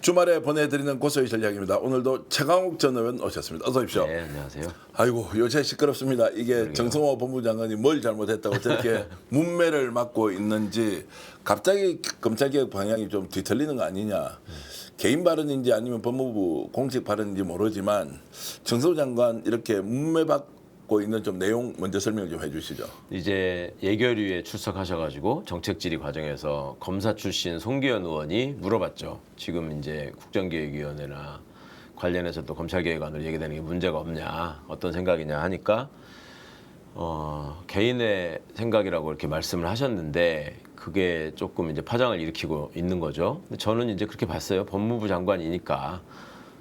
주말에 보내드리는 고소의 전략입니다. 오늘도 최강욱 전 의원 오셨습니다. 어서 오십시오. 네, 안녕하세요. 아이고 요새 시끄럽습니다. 이게 정성호 본부장관이 뭘 잘못했다고 저렇게 문매를 맞고 있는지 갑자기 검찰개혁 방향이 좀 뒤틀리는 거 아니냐. 개인 발언인지 아니면 법무부 공식 발언인지 모르지만 정성호 장관 이렇게 문매 받고 있는 좀 내용 먼저 설명 좀 해주시죠. 이제 예결위에 출석하셔가지고 정책 질의 과정에서 검사 출신 송기현 의원이 물어봤죠. 지금 이제 국정기획위원회나 관련해서 또 검찰개혁안으로 얘기되는 게 문제가 없냐, 어떤 생각이냐 하니까 개인의 생각이라고 이렇게 말씀을 하셨는데 그게 조금 이제 파장을 일으키고 있는 거죠. 근데 저는 이제 그렇게 봤어요. 법무부 장관이니까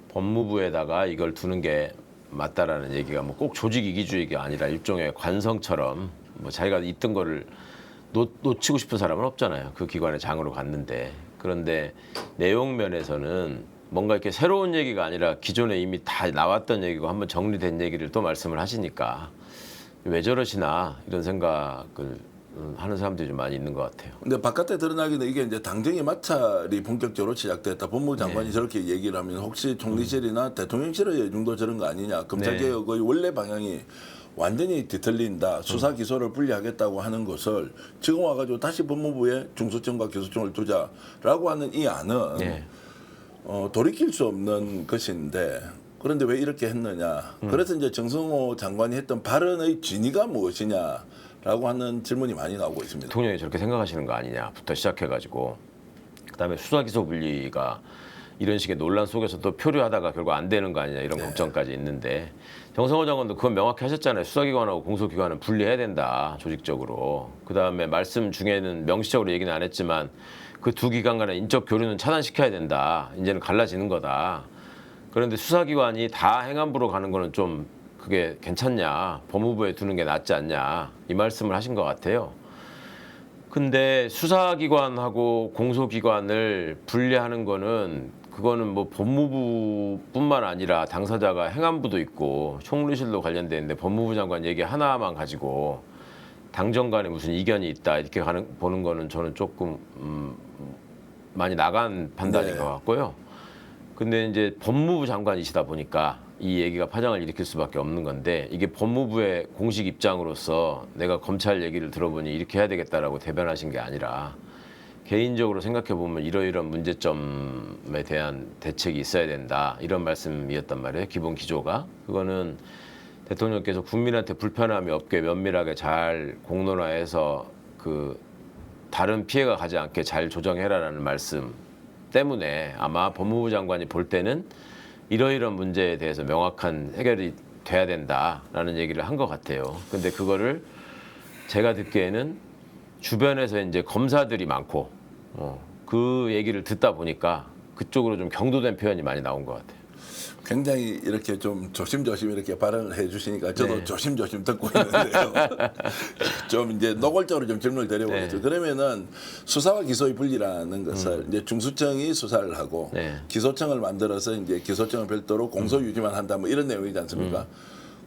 법무부에다가 이걸 두는 게 맞다라는 얘기가 뭐 꼭 조직 이기주의가 아니라 일종의 관성처럼 뭐 자기가 있던 거를 놓치고 싶은 사람은 없잖아요. 그 기관의 장으로 갔는데. 그런데 내용 면에서는 뭔가 이렇게 새로운 얘기가 아니라 기존에 이미 다 나왔던 얘기고 한번 정리된 얘기를 또 말씀을 하시니까 왜 저러시나 이런 생각을 하는 사람들이 좀 많이 있는 것 같아요. 근데 바깥에 드러나기는 이게 이제 당정의 마찰이 본격적으로 시작됐다. 법무부 장관이 저렇게 얘기를 하면 혹시 총리실이나 대통령실의 예중도 저런 거 아니냐. 검찰개혁의 원래 방향이 완전히 뒤틀린다. 수사 기소를 분리하겠다고 하는 것을 지금 와가지고 다시 법무부에 중수청과 기소청을 두자라고 하는 이 안은 돌이킬 수 없는 것인데 그런데 왜 이렇게 했느냐. 그래서 이제 정성호 장관이 했던 발언의 진위가 무엇이냐라고 하는 질문이 많이 나오고 있습니다. 대통령이 저렇게 생각하시는 거 아니냐부터 시작해가지고 그다음에 수사기소 분리가 이런 식의 논란 속에서 또 표류하다가 결국 안 되는 거 아니냐 이런 걱정까지 있는데 정성호 장관도 그건 명확히 하셨잖아요. 수사기관하고 공소기관은 분리해야 된다 조직적으로. 그다음에 말씀 중에는 명시적으로 얘기는 안 했지만 그 두 기관 간의 인적 교류는 차단시켜야 된다. 이제는 갈라지는 거다. 그런데 수사기관이 다 행안부로 가는 거는 좀 그게 괜찮냐. 법무부에 두는 게 낫지 않냐. 이 말씀을 하신 것 같아요. 근데 수사기관하고 공소기관을 분리하는 거는 그거는 뭐 법무부뿐만 아니라 당사자가 행안부도 있고 총리실도 관련돼 있는데 법무부 장관 얘기 하나만 가지고 당정 간에 무슨 이견이 있다 이렇게 보는 거는 저는 조금 많이 나간 판단인 것 같고요. 근데 이제 법무부 장관이시다 보니까 이 얘기가 파장을 일으킬 수밖에 없는 건데 이게 법무부의 공식 입장으로서 내가 검찰 얘기를 들어보니 이렇게 해야 되겠다라고 대변하신 게 아니라 개인적으로 생각해 보면 이러이러한 문제점에 대한 대책이 있어야 된다 이런 말씀이었단 말이에요. 기본 기조가. 그거는 대통령께서 국민한테 불편함이 없게 면밀하게 잘 공론화해서 그 다른 피해가 가지 않게 잘 조정해라라는 말씀 때문에 아마 법무부 장관이 볼 때는 이러이러한 문제에 대해서 명확한 해결이 돼야 된다라는 얘기를 한 것 같아요. 근데 그거를 제가 듣기에는 주변에서 이제 검사들이 많고 그 얘기를 듣다 보니까 그쪽으로 좀 경도된 표현이 많이 나온 것 같아요. 굉장히 이렇게 좀 조심조심 이렇게 발언을 해주시니까 저도 조심조심 듣고 있는데요. 좀 이제 노골적으로 좀 질문을 드려보겠죠. 그러면은 수사와 기소의 분리라는 것을 이제 중수청이 수사를 하고 기소청을 만들어서 이제 기소청은 별도로 공소 유지만 한다 뭐 이런 내용이지 않습니까?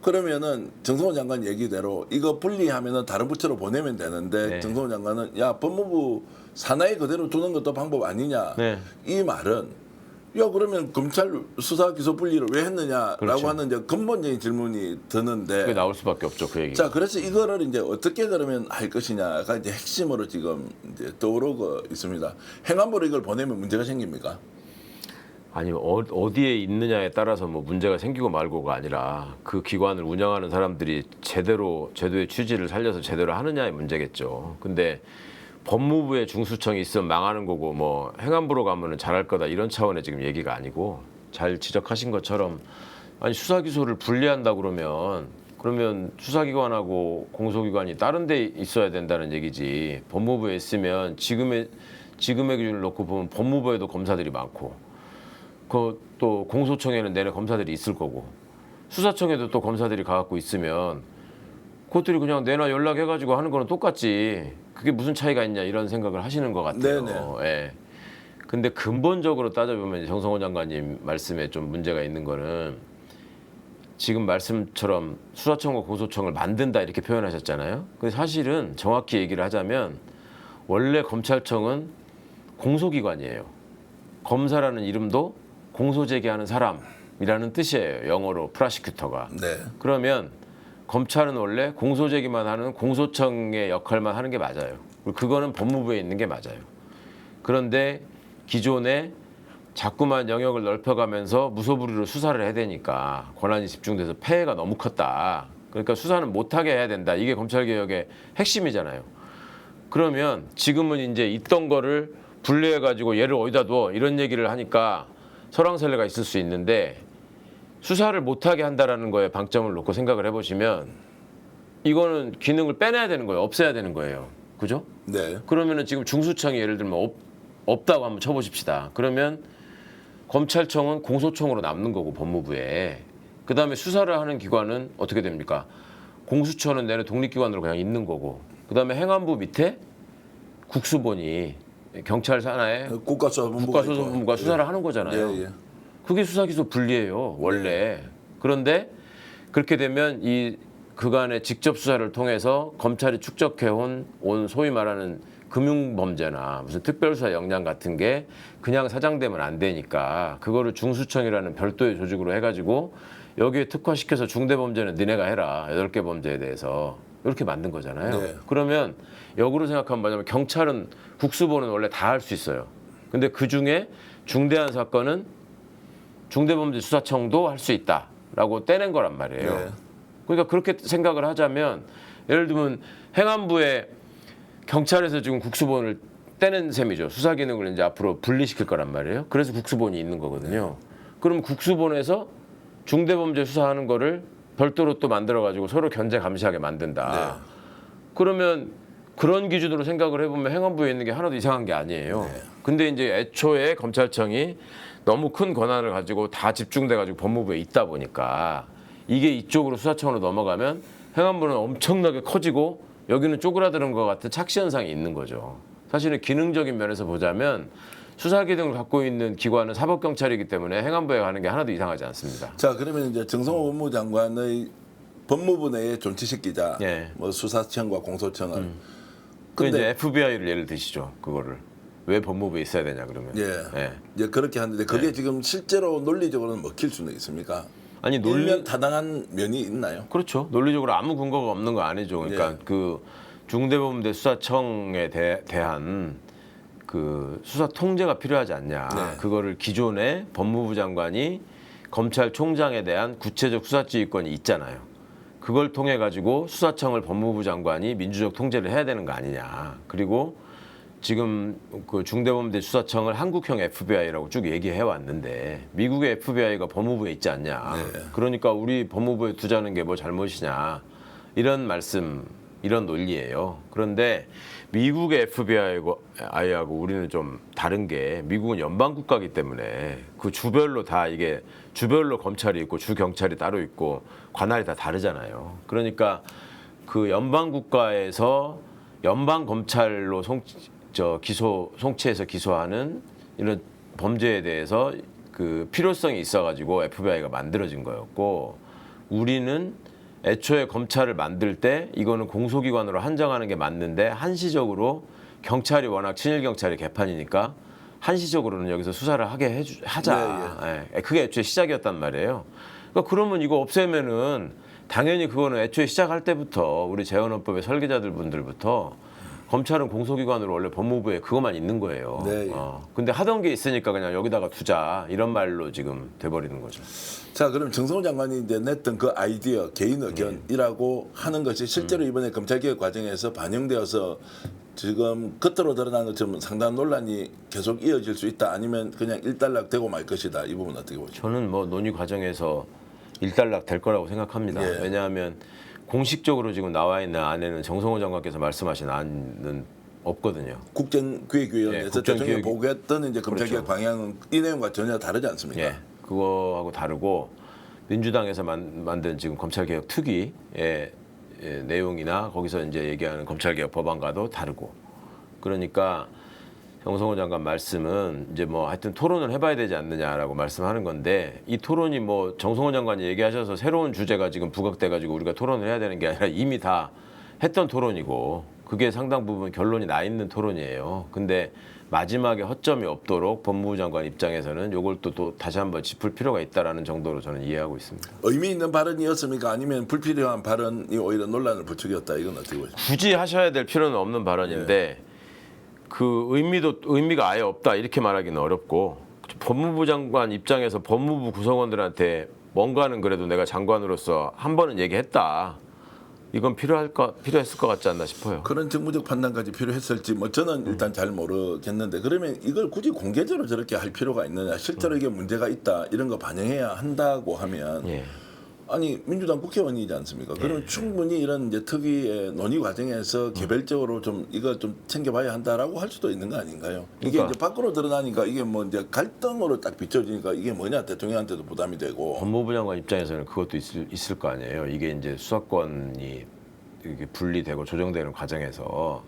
그러면은 정성호 장관 얘기대로 이거 분리하면은 다른 부처로 보내면 되는데 정성호 장관은 야 법무부 산하에 그대로 두는 것도 방법 아니냐 이 말은 야 그러면 검찰 수사 기소 분리를 왜 했느냐라고 하는 이제 근본적인 질문이 드는데 그게 나올 수밖에 없죠 그 얘기. 자 그래서 이거를 이제 어떻게 그러면 할 것이냐가 이제 핵심으로 지금 이제 떠오르고 있습니다. 행안부로 이걸 보내면 문제가 생깁니까? 아니 어디에 있느냐에 따라서 뭐 문제가 생기고 말고가 아니라 그 기관을 운영하는 사람들이 제대로 제도의 취지를 살려서 제대로 하느냐의 문제겠죠. 근데 법무부에 중수청이 있으면 망하는 거고 뭐 행안부로 가면은 잘할 거다 이런 차원의 지금 얘기가 아니고 잘 지적하신 것처럼 아니 수사 기소를 분리한다 그러면 수사기관하고 공소기관이 다른 데 있어야 된다는 얘기지. 법무부에 있으면 지금의 기준을 놓고 보면 법무부에도 검사들이 많고 또 공소청에는 내내 검사들이 있을 거고 수사청에도 또 검사들이 가갖고 있으면 그것들이 그냥 내나 연락해가지고 하는 거는 똑같지. 그게 무슨 차이가 있냐 이런 생각을 하시는 것 같아요. 예. 근데 근본적으로 따져보면 정성호 장관님 말씀에 좀 문제가 있는 거는 지금 말씀처럼 수사청과 공소청을 만든다 이렇게 표현하셨잖아요. 근데 사실은 정확히 얘기를 하자면 원래 검찰청은 공소기관이에요. 검사라는 이름도 공소제기하는 사람이라는 뜻이에요. 영어로 프라시큐터가. 네. 그러면 검찰은 원래 공소제기만 하는 공소청의 역할만 하는 게 맞아요. 그리고 그거는 법무부에 있는 게 맞아요. 그런데 기존에 자꾸만 영역을 넓혀가면서 무소불위로 수사를 해야 되니까 권한이 집중돼서 폐해가 너무 컸다. 그러니까 수사는 못하게 해야 된다. 이게 검찰개혁의 핵심이잖아요. 그러면 지금은 이제 있던 거를 분리해가지고 얘를 어디다 둬 이런 얘기를 하니까 설왕설래가 있을 수 있는데 수사를 못하게 한다라는 거에 방점을 놓고 생각을 해보시면 이거는 기능을 빼내야 되는 거예요. 없애야 되는 거예요. 그죠? 네. 그러면은 지금 중수청이 예를 들면 없다고 한번 쳐보십시다. 그러면 검찰청은 공소청으로 남는 거고 법무부에 그다음에 수사를 하는 기관은 어떻게 됩니까? 공수처는 내내 독립기관으로 그냥 있는 거고 그다음에 행안부 밑에 국수본이 경찰 산하에 국가수사본부가 수사를 하는 거잖아요. 예, 예. 그게 수사기소 분리예요 원래. 그런데 그렇게 되면 이 그간의 직접 수사를 통해서 검찰이 축적해온 소위 말하는 금융범죄나 무슨 특별수사 역량 같은 게 그냥 사장되면 안 되니까 그거를 중수청이라는 별도의 조직으로 해가지고 여기에 특화시켜서 중대범죄는 니네가 해라. 8개 범죄에 대해서 이렇게 만든 거잖아요. 네. 그러면 역으로 생각하면 뭐냐면 경찰은 국수본은 원래 다 할 수 있어요. 근데 그중에 중대한 사건은 중대범죄수사청도 할 수 있다라고 떼낸 거란 말이에요. 네. 그러니까 그렇게 생각을 하자면 예를 들면 행안부에 경찰에서 지금 국수본을 떼는 셈이죠. 수사 기능을 이제 앞으로 분리시킬 거란 말이에요. 그래서 국수본이 있는 거거든요. 그럼 국수본에서 중대범죄 수사하는 거를 별도로 또 만들어가지고 서로 견제 감시하게 만든다. 네. 그러면 그런 기준으로 생각을 해보면 행안부에 있는 게 하나도 이상한 게 아니에요. 네. 근데 이제 애초에 검찰청이 너무 큰 권한을 가지고 다 집중돼가지고 법무부에 있다 보니까 이게 이쪽으로 수사청으로 넘어가면 행안부는 엄청나게 커지고 여기는 쪼그라드는 것 같은 착시 현상이 있는 거죠. 사실은 기능적인 면에서 보자면 수사 기능을 갖고 있는 기관은 사법경찰이기 때문에 행안부에 가는 게 하나도 이상하지 않습니다. 자, 그러면 이제 정성호 법무장관의 법무부 내에 존치시키자. 예. 뭐 수사청과 공소청을. 그 이제 FBI를 예를 드시죠. 그거를 왜 법무부에 있어야 되냐 그러면. 예. 이제 그렇게 하는데 그게 지금 실제로 논리적으로는 먹힐 수는 있습니까? 아니 일면 타당한 면이 있나요? 그렇죠. 논리적으로 아무 근거가 없는 거 아니죠. 그러니까 예. 그 중대범죄 수사청에 대한 그 수사 통제가 필요하지 않냐. 네. 그거를 기존에 법무부 장관이 검찰총장에 대한 구체적 수사지휘권이 있잖아요. 그걸 통해 가지고 수사청을 법무부 장관이 민주적 통제를 해야 되는 거 아니냐. 그리고 지금 그 중대범죄 수사청을 한국형 FBI라고 쭉 얘기해 왔는데 미국의 FBI가 법무부에 있지 않냐. 네. 그러니까 우리 법무부에 두자는 게 뭐 잘못이냐. 이런 말씀, 이런 논리예요. 그런데 미국의 FBI하고 우리는 좀 다른 게 미국은 연방 국가이기 때문에 그 주별로 다 이게 주별로 검찰이 있고 주 경찰이 따로 있고 관할이 다 다르잖아요. 그러니까 그 연방 국가에서 연방 검찰로 송치해서 기소하는 이런 범죄에 대해서 그 필요성이 있어가지고 FBI가 만들어진 거였고 우리는 애초에 검찰을 만들 때 이거는 공소기관으로 한정하는 게 맞는데 한시적으로 경찰이 워낙 친일 경찰이 개판이니까 한시적으로는 여기서 수사를 하자. 예. 그게 애초에 시작이었단 말이에요. 그러니까 그러면 이거 없애면은 당연히 그거는 애초에 시작할 때부터 우리 재헌헌법의 설계자들 분들부터 검찰은 공소기관으로 원래 법무부에 그것만 있는 거예요. 네. 근데 하던 게 있으니까 그냥 여기다가 두자 이런 말로 지금 돼버리는 거죠. 자, 그럼 정성호 장관이 이제 냈던 그 아이디어, 개인 의견이라고 하는 것이 실제로 이번에 검찰개혁 과정에서 반영되어서 지금 겉으로 드러난 것처럼 상당한 논란이 계속 이어질 수 있다. 아니면 그냥 일단락되고 말 것이다. 이 부분 어떻게 보죠? 저는 뭐 논의 과정에서 일단락 될 거라고 생각합니다. 예. 왜냐하면 공식적으로 지금 나와 있는 안에는 정성호 장관께서 말씀하신 안은 없거든요. 국정기획위원회에서 예, 대통령이 보고했던 이제 검찰개혁 그렇죠. 방향은 이 내용과 전혀 다르지 않습니까? 예, 그거하고 다르고 민주당에서 만든 지금 검찰개혁 특위의 내용이나 거기서 이제 얘기하는 검찰개혁 법안과도 다르고 그러니까 정성호 장관 말씀은 이제 뭐 하여튼 토론을 해봐야 되지 않느냐라고 말씀하는 건데 이 토론이 뭐 정성호 장관이 얘기하셔서 새로운 주제가 지금 부각돼가지고 우리가 토론을 해야 되는 게 아니라 이미 다 했던 토론이고 그게 상당 부분 결론이 나 있는 토론이에요. 근데 마지막에 허점이 없도록 법무부 장관 입장에서는 이걸 또 다시 한번 짚을 필요가 있다라는 정도로 저는 이해하고 있습니다. 의미 있는 발언이었습니까? 아니면 불필요한 발언이 오히려 논란을 부추겼다. 이건 어떻게 보십니까? 굳이 하셔야 될 필요는 없는 발언인데 그 의미가 아예 없다 이렇게 말하기는 어렵고 법무부 장관 입장에서 법무부 구성원들한테 뭔가는 그래도 내가 장관으로서 한 번은 얘기했다. 이건 필요했을 것 같지 않나 싶어요. 그런 정무적 판단까지 필요했을지 뭐 저는 일단 잘 모르겠는데 그러면 이걸 굳이 공개적으로 저렇게 할 필요가 있느냐? 실제로 이게 문제가 있다 이런 거 반영해야 한다고 하면 예. 아니 민주당 국회의원이지 않습니까? 그러면 충분히 이런 이제 특위의 논의 과정에서 개별적으로 좀 이거 좀 챙겨봐야 한다라고 할 수도 있는 거 아닌가요? 이게 그러니까. 이제 밖으로 드러나니까 이게 뭐 이제 갈등으로 딱 비춰지니까 이게 뭐냐 대통령한테도 부담이 되고. 법무부 장관 입장에서는 그것도 있을 거 아니에요. 이게 이제 수사권이 이렇게 분리되고 조정되는 과정에서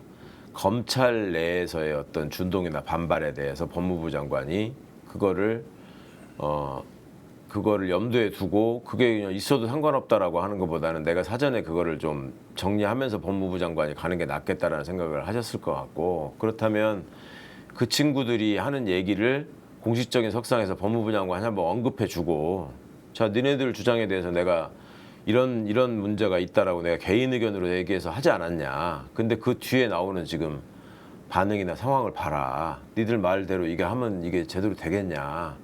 검찰 내에서의 어떤 준동이나 반발에 대해서 법무부 장관이 그거를 염두에 두고 그게 그냥 있어도 상관없다라고 하는 것보다는 내가 사전에 그거를 좀 정리하면서 법무부 장관이 가는 게 낫겠다라는 생각을 하셨을 것 같고 그렇다면 그 친구들이 하는 얘기를 공식적인 석상에서 법무부 장관이 한번 언급해주고 자 니네들 주장에 대해서 내가 이런 문제가 있다라고 내가 개인 의견으로 얘기해서 하지 않았냐. 근데 그 뒤에 나오는 지금 반응이나 상황을 봐라. 니들 말대로 이게 하면 이게 제대로 되겠냐.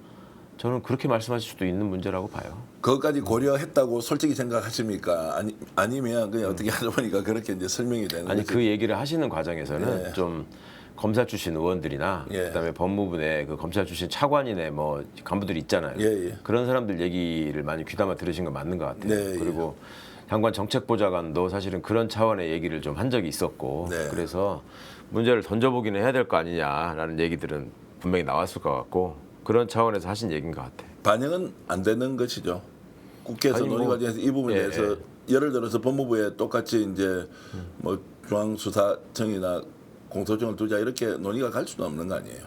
저는 그렇게 말씀하실 수도 있는 문제라고 봐요. 그것까지 고려했다고 솔직히 생각하십니까? 아니면 그냥 어떻게 하다 보니까 그렇게 이제 설명이 되는 아니 거지? 그 얘기를 하시는 과정에서는 좀 검사 출신 의원들이나 그다음에 법무부 내 그 검찰 출신 차관이네 뭐 간부들이 있잖아요. 그런 사람들 얘기를 많이 귀담아 들으신 건 맞는 것 같아요. 그리고 장관 정책보좌관도 사실은 그런 차원의 얘기를 좀 한 적이 있었고 그래서 문제를 던져보기는 해야 될 거 아니냐라는 얘기들은 분명히 나왔을 것 같고 그런 차원에서 하신 얘기인 것 같아요. 반영은 안 되는 것이죠. 국회에서 논의 과정에서 이 부분에 대해서 예를 들어서 법무부에 똑같이 이제 뭐 중앙수사청이나 공소청을 두자 이렇게 논의가 갈 수는 없는 거 아니에요.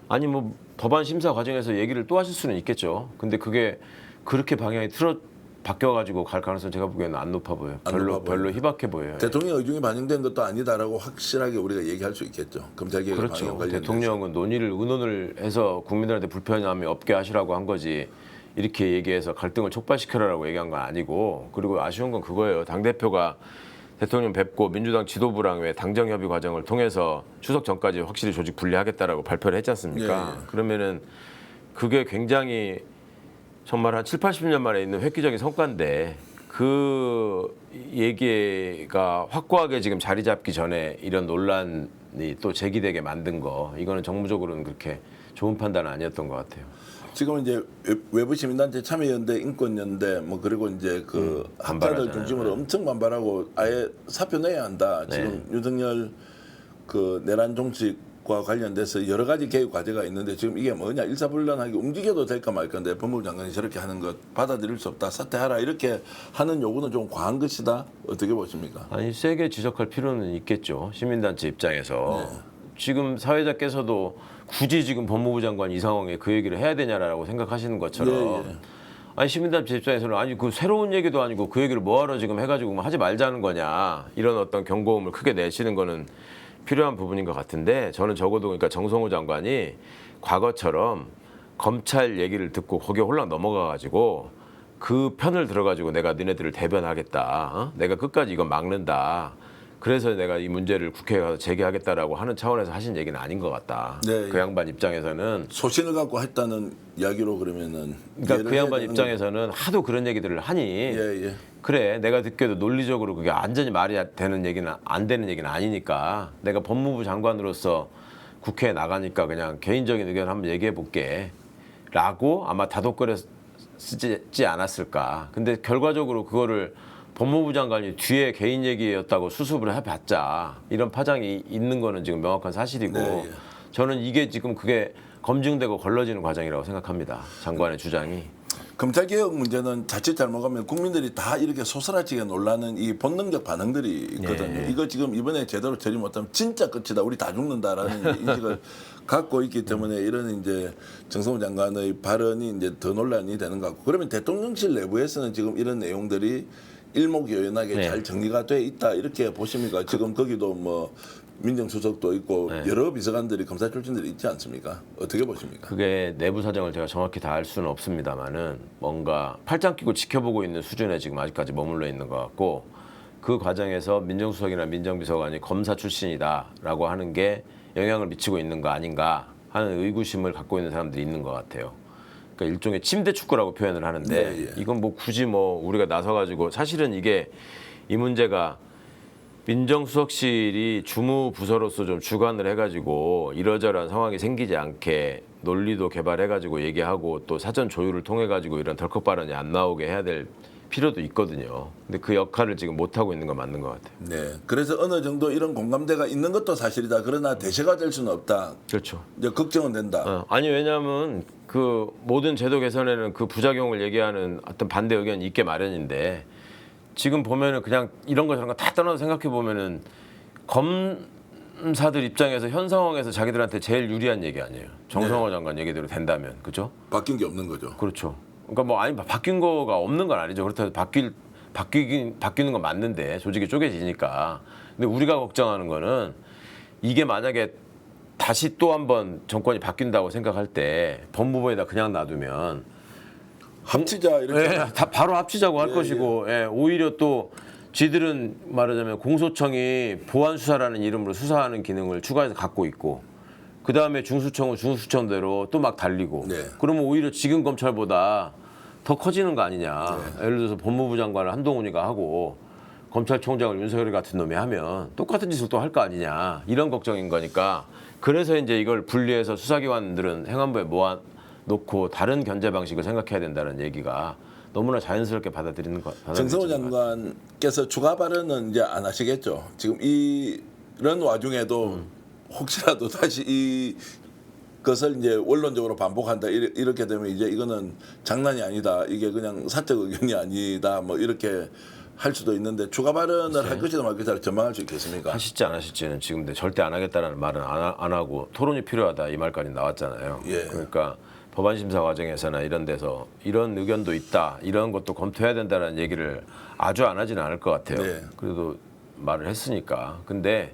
아니 뭐 법안 심사 과정에서 얘기를 또 하실 수는 있겠죠. 근데 그게 그렇게 방향이 바뀌어가지고 갈 가능성 제가 보기에는 안 높아 보여요. 별로 희박해 보여요. 대통령 의중이 반영된 것도 아니다라고 확실하게 우리가 얘기할 수 있겠죠. 검찰개혁 그렇죠. 방향 관련해서. 대통령은 의논을 해서 국민들한테 불편함이 없게 하시라고 한 거지. 이렇게 얘기해서 갈등을 촉발시켜라라고 얘기한 건 아니고 그리고 아쉬운 건 그거예요. 당대표가 대통령 뵙고 민주당 지도부랑 왜 당정 협의 과정을 통해서 추석 전까지 확실히 조직 분리하겠다라고 발표를 했지 않습니까? 그러면은 그게 굉장히 정말 한 7, 80년 만에 있는 획기적인 성과인데 그 얘기가 확고하게 지금 자리 잡기 전에 이런 논란이 또 제기되게 만든 거 이거는 정무적으로는 그렇게 좋은 판단은 아니었던 것 같아요. 지금은 이제 외부 시민단체 참여연대, 인권연대 뭐 그리고 이제 그 학자들 중심으로 엄청 반발하고 아예 사표 내야 한다. 지금 윤석열 그 내란 종식과 관련돼서 여러 가지 개혁 과제가 있는데 지금 이게 뭐냐 일사불란하게 움직여도 될까 말 건데 법무부 장관이 저렇게 하는 것 받아들일 수 없다. 사퇴하라 이렇게 하는 요구는 좀 과한 것이다. 어떻게 보십니까? 아니 세게 지적할 필요는 있겠죠. 시민단체 입장에서 지금 사회자께서도 굳이 지금 법무부 장관이 이 상황에 그 얘기를 해야 되냐라고 생각하시는 것처럼 아니 시민단체 입장에서는 아니 그 새로운 얘기도 아니고 그 얘기를 뭐하러 지금 해가지고 뭐 하지 말자는 거냐 이런 어떤 경고음을 크게 내시는 거는 필요한 부분인 것 같은데 저는 적어도 그러니까 정성호 장관이 과거처럼 검찰 얘기를 듣고 거기에 홀랑 넘어가가지고 그 편을 들어가지고 내가 니네들을 대변하겠다. 내가 끝까지 이건 막는다. 그래서 내가 이 문제를 국회에 가서 제기하겠다라고 하는 차원에서 하신 얘기는 아닌 것 같다. 그 양반 입장에서는 소신을 갖고 했다는 이야기로 그러면은 그러니까 그 양반 입장에서는 하도 그런 얘기들을 하니 그래 내가 듣기에도 논리적으로 그게 완전히 말이 되는 얘기는 안 되는 얘기는 아니니까 내가 법무부 장관으로서 국회에 나가니까 그냥 개인적인 의견 한번 얘기해 볼게 라고 아마 다독거려 쓰지 않았을까. 근데 결과적으로 그거를 법무부 장관이 뒤에 개인 얘기였다고 수습을 해봤자 이런 파장이 있는 거는 지금 명확한 사실이고 저는 이게 지금 그게 검증되고 걸러지는 과정이라고 생각합니다. 장관의 주장이. 검찰개혁 문제는 자칫 잘못하면 국민들이 다 이렇게 소스라치게 놀라는 이 본능적 반응들이 있거든요. 이거 지금 이번에 제대로 처리 못하면 진짜 끝이다. 우리 다 죽는다라는 인식을 갖고 있기 때문에 이런 이제 정성호 장관의 발언이 이제 더 논란이 되는 것 같고 그러면 대통령실 내부에서는 지금 이런 내용들이 일목요연하게 네. 잘 정리가 돼 있다 이렇게 보십니까? 지금 거기도 뭐 민정수석도 있고 네. 여러 비서관들이 검사 출신들이 있지 않습니까? 어떻게 보십니까? 그게 내부 사정을 제가 정확히 다 알 수는 없습니다만은 뭔가 팔짱 끼고 지켜보고 있는 수준에 지금 아직까지 머물러 있는 것 같고 그 과정에서 민정수석이나 민정비서관이 검사 출신이다라고 하는 게 영향을 미치고 있는 거 아닌가 하는 의구심을 갖고 있는 사람들이 있는 것 같아요. 그러니까 일종의 침대 축구라고 표현을 하는데 네, 예. 이건 뭐 굳이 뭐 우리가 나서가지고 사실은 이게 이 문제가 민정수석실이 주무부서로서 좀 주관을 해가지고 이러저러한 상황이 생기지 않게 논리도 개발해가지고 얘기하고 또 사전 조율을 통해가지고 이런 덜컥 발언이 안 나오게 해야 될 필요도 있거든요. 근데 그 역할을 지금 못하고 있는 건 맞는 것 같아요. 네. 그래서 어느 정도 이런 공감대가 있는 것도 사실이다. 그러나 대세가 될 수는 없다. 그렇죠. 이제 걱정은 된다. 아니 왜냐하면 그 모든 제도 개선에는 그 부작용을 얘기하는 어떤 반대 의견이 있게 마련인데 지금 보면은 그냥 이런 거 저런 거 다 떠나서 생각해 보면은 검사들 입장에서 현 상황에서 자기들한테 제일 유리한 얘기 아니에요. 정성호 장관 얘기대로 된다면 그죠? 바뀐 게 없는 거죠. 그렇죠. 그러니까 뭐 아니 바뀐 거가 없는 건 아니죠. 그렇다고 바뀌는 건 맞는데 조직이 쪼개지니까. 근데 우리가 걱정하는 거는 이게 만약에 다시 또 한번 정권이 바뀐다고 생각할 때 법무부에다 그냥 놔두면 합치자 이렇게. 다 바로 합치자고 할 예, 것이고 오히려 또 쥐들은 말하자면 공소청이 보안 수사라는 이름으로 수사하는 기능을 추가해서 갖고 있고 그 다음에 중수청은 중수청대로 또 막 달리고 네. 그러면 오히려 지금 검찰보다 더 커지는 거 아니냐. 예를 들어서 법무부 장관을 한동훈이가 하고 검찰총장을 윤석열 같은 놈이 하면 똑같은 짓을 또 할 거 아니냐. 이런 걱정인 거니까 그래서 이제 이걸 분리해서 수사기관들은 행안부에 모아놓고 다른 견제 방식을 생각해야 된다는 얘기가 너무나 자연스럽게 받아들이는 것. 정성호 장관께서 추가 발언은 이제 안 하시겠죠. 지금 이런 와중에도 혹시라도 다시 이 것을 이제 원론적으로 반복한다 이렇게 되면 이제 이거는 장난이 아니다. 이게 그냥 사적 의견이 아니다. 뭐 이렇게 할 수도 있는데 추가 발언을 할 것이다 말 것이다 전망할 수 있겠습니까? 하실지 안 하실지는 지금 절대 안 하겠다는 말은 안 하고 토론이 필요하다 이 말까지 나왔잖아요. 예. 그러니까 법안 심사 과정에서나 이런 데서 이런 의견도 있다. 이런 것도 검토해야 된다는 얘기를 아주 안 하지는 않을 것 같아요. 네. 그래도 말을 했으니까. 근데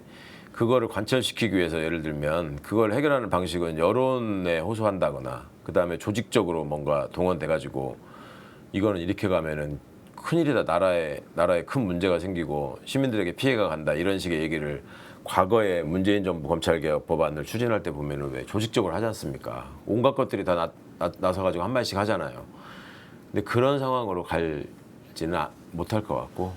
그거를 관철시키기 위해서 예를 들면 그걸 해결하는 방식은 여론에 호소한다거나 그다음에 조직적으로 뭔가 동원돼 가지고 이거는 이렇게 가면은 큰일이다. 나라에 큰 문제가 생기고 시민들에게 피해가 간다. 이런 식의 얘기를 과거에 문재인 정부 검찰개혁 법안을 추진할 때 보면은 왜 조직적으로 하지 않습니까? 온갖 것들이 다 나서 가지고 한 마디씩 하잖아요. 근데 그런 상황으로 갈지는 못할 것 같고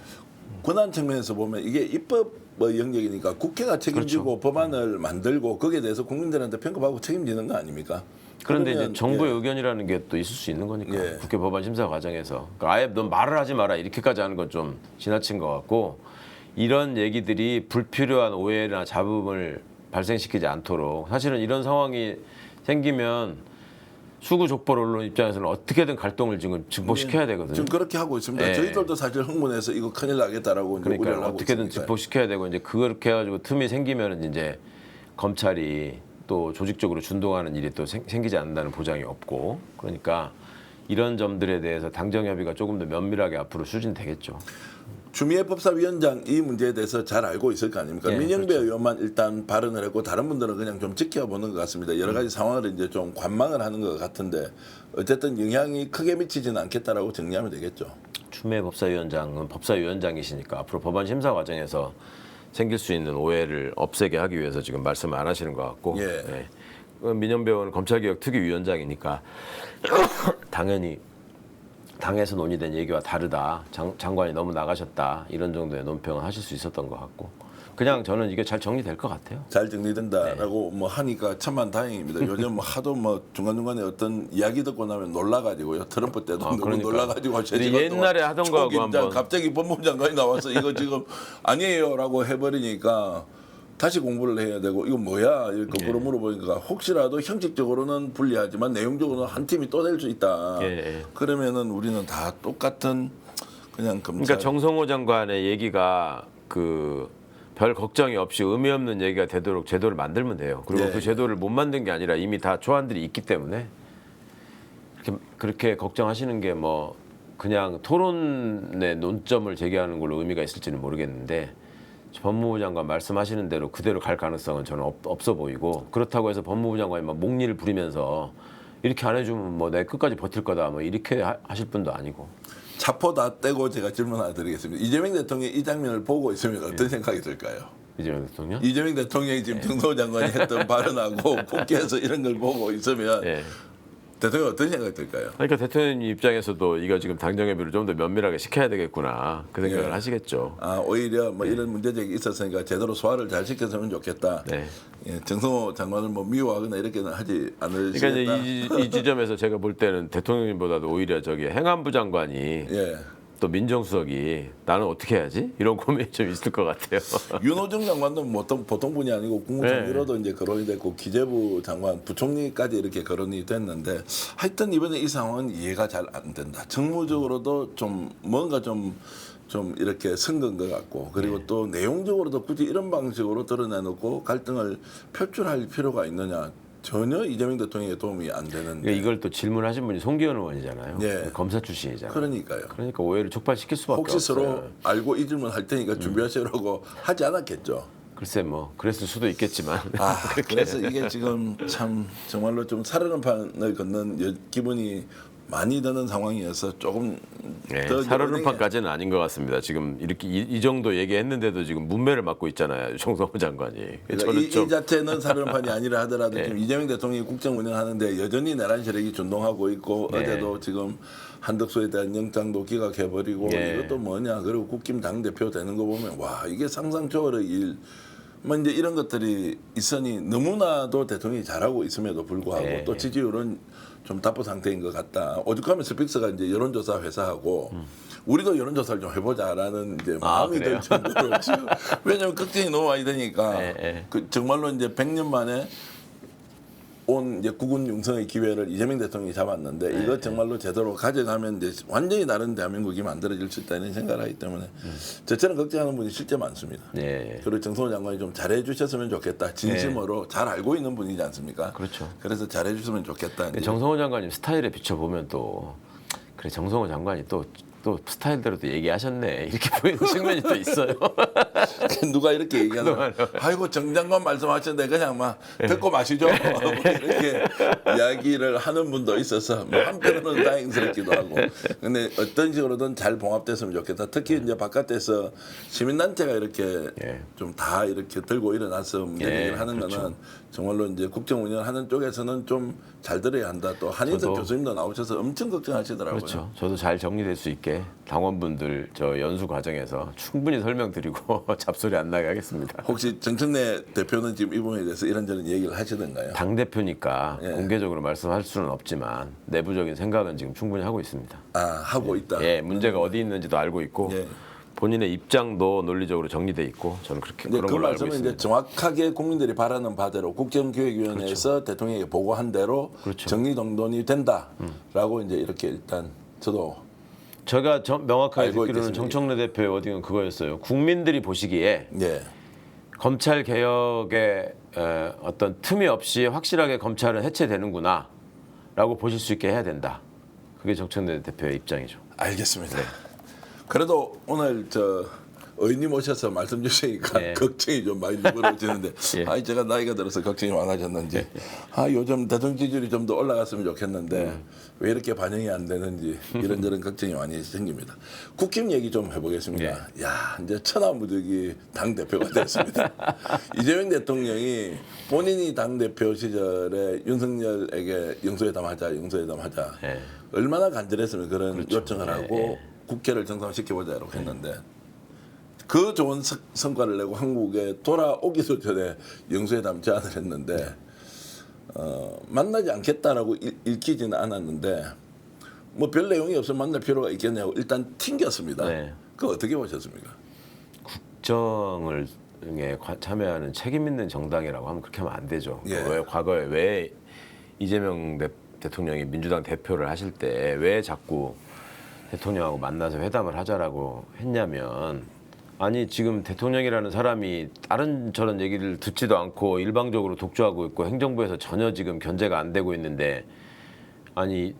권한 측면에서 보면 이게 입법 영역이니까 국회가 책임지고 그렇죠. 법안을 만들고 거기에 대해서 국민들한테 평가하고 책임지는 거 아닙니까? 그런데 그러면, 이제 정부의 예. 의견이라는 게 또 있을 수 있는 거니까 예. 국회 법안 심사 과정에서 그러니까 아예 넌 말을 하지 마라 이렇게까지 하는 건 좀 지나친 것 같고 이런 얘기들이 불필요한 오해나 잡음을 발생시키지 않도록 사실은 이런 상황이 생기면 수구족벌 언론 입장에서는 어떻게든 갈등을 지금 증폭시켜야 되거든요. 지금 그렇게 하고 있습니다. 예. 저희들도 사실 흥분해서 이거 큰일 나겠다라고 이제 그러니까 우려를 하고 어떻게든 있으니까요. 증폭시켜야 되고 이제 그렇게 해가지고 틈이 생기면 이제 검찰이 또 조직적으로 준동하는 일이 또 생기지 않는다는 보장이 없고 그러니까 이런 점들에 대해서 당정 협의가 조금 더 면밀하게 앞으로 추진되겠죠. 추미애 법사위원장 이 문제에 대해서 잘 알고 있을 거 아닙니까? 예, 민영배 그렇죠. 의원만 일단 발언을 했고 다른 분들은 그냥 좀 지켜보는 것 같습니다. 여러 가지 상황을 이제 좀 관망을 하는 것 같은데 어쨌든 영향이 크게 미치지는 않겠다라고 정리하면 되겠죠. 추미애 법사위원장은 법사위원장이시니까 앞으로 법안 심사 과정에서 생길 수 있는 오해를 없애게 하기 위해서 지금 말씀 안 하시는 것 같고 예. 민영배 의원은 검찰개혁 특위위원장이니까 당연히 당에서 논의된 얘기와 다르다. 장관이 너무 나가셨다. 이런 정도의 논평을 하실 수 있었던 것 같고 그냥 저는 이게 잘 정리될 것 같아요. 잘 정리된다라고 뭐 하니까 천만 다행입니다. 요즘 뭐 하도 뭐 중간중간에 어떤 이야기 듣고 나면 놀라가지고요. 트럼프 때도 너무 그러니까. 놀라가지고 근데 옛날에 하던 거하고 초긴장 한번 갑자기 법무부 장관이 나와서 이거 지금 아니에요라고 해버리니까 다시 공부를 해야 되고 이거 뭐야 이렇게 물어보니까 혹시라도 형식적으로는 불리하지만 내용적으로는 한 팀이 또 될 수 있다. 예. 그러면은 우리는 다 똑같은 그냥 검찰. 그러니까 정성호 장관의 얘기가 그 별 걱정이 없이 의미 없는 얘기가 되도록 제도를 만들면 돼요. 그리고 네. 그 제도를 못 만든 게 아니라 이미 다 초안들이 있기 때문에 그렇게 걱정하시는 게 뭐 그냥 토론의 논점을 제기하는 걸로 의미가 있을지는 모르겠는데 법무부 장관 말씀하시는 대로 그대로 갈 가능성은 저는 없어 보이고 그렇다고 해서 법무부 장관이 막 목리를 부리면서 이렇게 안 해주면 뭐 내 끝까지 버틸 거다 뭐 이렇게 하실 분도 아니고 차포 다 떼고 제가 질문 하나 드리겠습니다. 이재명 대통령이 이 장면을 보고 있으면 어떤 생각이 들까요? 이재명 대통령? 이재명 대통령이 지금 정성호 장관이 했던 발언하고 국회에서 이런 걸 보고 있으면 예. 대통령 어떤 생각이 들까요? 그러니까 대통령 입장에서도 이거 지금 당정협의를 좀 더 면밀하게 시켜야 되겠구나 그 생각을 예. 하시겠죠. 아 오히려 뭐 이런 문제제기 있었으니까 제대로 소화를 잘 시켰으면 좋겠다. 네. 예, 정성호 장관을 뭐 미워하거나 이렇게는 하지 않으시겠다. 그러니까 이제 이 지점에서 제가 볼 때는 대통령님보다도 오히려 저기 행안부 장관이 예. 또 민정수석이 나는 어떻게 해야지 이런 고민이 좀 있을 것 같아요. 윤호중 장관도 뭐 보통 분이 아니고 국무총리로도 이제 거론이 됐고 기재부 장관, 부총리까지 이렇게 거론이 됐는데 하여튼 이번에 이 상황은 이해가 잘 안 된다. 정무적으로도 좀 뭔가 좀 이렇게 선거인 것 같고 그리고 또 내용적으로도 굳이 이런 방식으로 드러내놓고 갈등을 표출할 필요가 있느냐. 전혀 이재명 대통령에 도움이 안 되는데. 그러니까 이걸 또 질문하신 분이 송기현 의원이잖아요. 예. 검사 출신이잖아요. 그러니까요. 그러니까 오해를 촉발시킬 수밖에 혹시 서로 없어요. 알고 이 질문 할 테니까 준비하시라고 하지 않았겠죠. 글쎄 뭐 그랬을 수도 있겠지만 그래서 이게 지금 참 정말로 좀 살얼음 판을 걷는 기분이 많이 드는 상황이어서 조금 네, 더 살얼음판까지는 아닌 것 같습니다. 지금 이렇게 이 정도 얘기했는데도 지금 문매를 맞고 있잖아요. 정성호 장관이. 그러니까 이 자체는 살얼음판이 아니라 하더라도 지금 이재명 대통령이 국정 운영하는데 여전히 내란 세력이 준동하고 있고 어제도 지금 한덕수에 대한 영장도 기각해버리고 이것도 뭐냐 그리고 국힘 당대표 되는 거 보면 와 이게 상상 초월의 일. 뭐 이제 이런 것들이 있으니 너무나도 대통령이 잘하고 있음에도 불구하고 또 지지율은 좀 답보 상태인 것 같다. 오죽하면 스픽스가 이제 여론조사 회사하고 우리도 여론조사를 좀 해보자라는 이제 마음이 들 정도로 지금 왜냐하면 걱정이 너무 많이 되니까 그 정말로 이제 100년 만에 온 이제 국군 융성의 기회를 이재명 대통령이 잡았는데 이거 정말로 제대로 가져가면 이제 완전히 다른 대한민국이 만들어질 수 있다는 생각을 하기 때문에 저처럼 걱정하는 분이 실제 많습니다. 그리고 정성호 장관이 좀 잘해 주셨으면 좋겠다. 진심으로 잘 알고 있는 분이지 않습니까? 그렇죠. 그래서 잘해 주셨으면 좋겠다. 정성호 장관님 스타일에 비춰보면 또 그래 정성호 장관이 또 스타일대로 또 얘기하셨네 이렇게 보이는 측면이 또 있어요. 누가 이렇게 얘기하는 아이고 정 장관 말씀하셨는데 그냥 막 듣고 마시죠. 뭐 이렇게 이야기를 하는 분도 있어서 뭐 한편으로는 다행스럽기도 하고 근데 어떤 식으로든 잘 봉합됐으면 좋겠다. 특히 이제 바깥에서 시민단체가 이렇게 좀 다 이렇게 들고 일어나서 문제 제기를 하는 거는 정말로 이제 국정 운영하는 쪽에서는 좀 잘 들어야 한다. 또 한인석 교수님도 나오셔서 엄청 걱정하시더라고요. 그렇죠. 저도 잘 정리될 수 있게 당원분들 저 연수 과정에서 충분히 설명드리고 잡소리 안 나게 하겠습니다. 혹시 정청래 대표는 지금 이 부분에 대해서 이런저런 얘기를 하시던가요? 당 대표니까 공개적으로 말씀할 수는 없지만 내부적인 생각은 지금 충분히 하고 있습니다. 하고 있다. 문제가 어디 있는지도 알고 있고 본인의 입장도 논리적으로 정리돼 있고 저는 그렇게 그런 그 걸로 알고 말씀은 있습니다. 이제 정확하게 국민들이 바라는 바대로 국정기획위원회에서 대통령에게 보고한 대로 정리정돈이 된다라고 이제 이렇게 일단 저도 제가 명확하게 알고 듣기로는 있겠습니다. 정청래 대표의 워딩은 그거였어요. 국민들이 보시기에 검찰 개혁의 어떤 틈이 없이 확실하게 검찰은 해체되는구나라고 보실 수 있게 해야 된다. 그게 정청래 대표의 입장이죠. 알겠습니다. 그래도 오늘 의원님 오셔서 말씀 주시니까 걱정이 좀 많이 누그러지는데 제가 나이가 들어서 걱정이 많아졌는지 요즘 대통령 지지율이 좀 더 올라갔으면 좋겠는데 왜 이렇게 반영이 안 되는지 이런저런 걱정이 많이 생깁니다. 국힘 얘기 좀 해보겠습니다. 야 이제 천하무적이 당대표가 됐습니다. 이재명 대통령이 본인이 당대표 시절에 윤석열에게 영수회담하자 얼마나 간절했으면 그런 요청을 하고 국회를 정상화시켜보자라고 했는데 그 좋은 성과를 내고 한국에 돌아오기도 전에 영수회담 제안을 했는데 만나지 않겠다라고 읽히지는 않았는데 뭐 별 내용이 없으면 만날 필요가 있겠냐고 일단 튕겼습니다. 그거 어떻게 보셨습니까? 국정을 참여하는 책임 있는 정당이라고 하면 그렇게 하면 안 되죠. 왜 과거에 왜 이재명 대통령이 민주당 대표를 하실 때 왜 자꾸 대통령하고 만나서 회담을 하자라고 했냐면 아니 지금 대통령이라는 사람이 다른 저런 얘기를 듣지도 않고 일방적으로 독주하고 있고 행정부에서 전혀 지금 견제가 안 되고 있는데 아니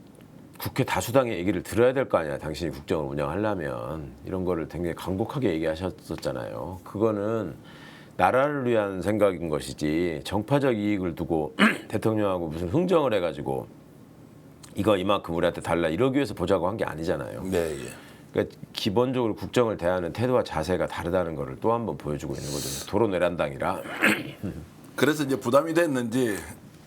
국회 다수당의 얘기를 들어야 될 거 아니야. 당신이 국정을 운영하려면 이런 거를 굉장히 강곡하게 얘기하셨었잖아요. 그거는 나라를 위한 생각인 것이지 정파적 이익을 두고 대통령하고 무슨 흥정을 해가지고 이거 이만큼 우리한테 달라 이러기 위해서 보자고 한 게 아니잖아요. 네, 예. 그러니까 기본적으로 국정을 대하는 태도와 자세가 다르다는 거를 또 한 번 보여주고 있는 거죠. 도로 내란당이라. 그래서 이제 부담이 됐는지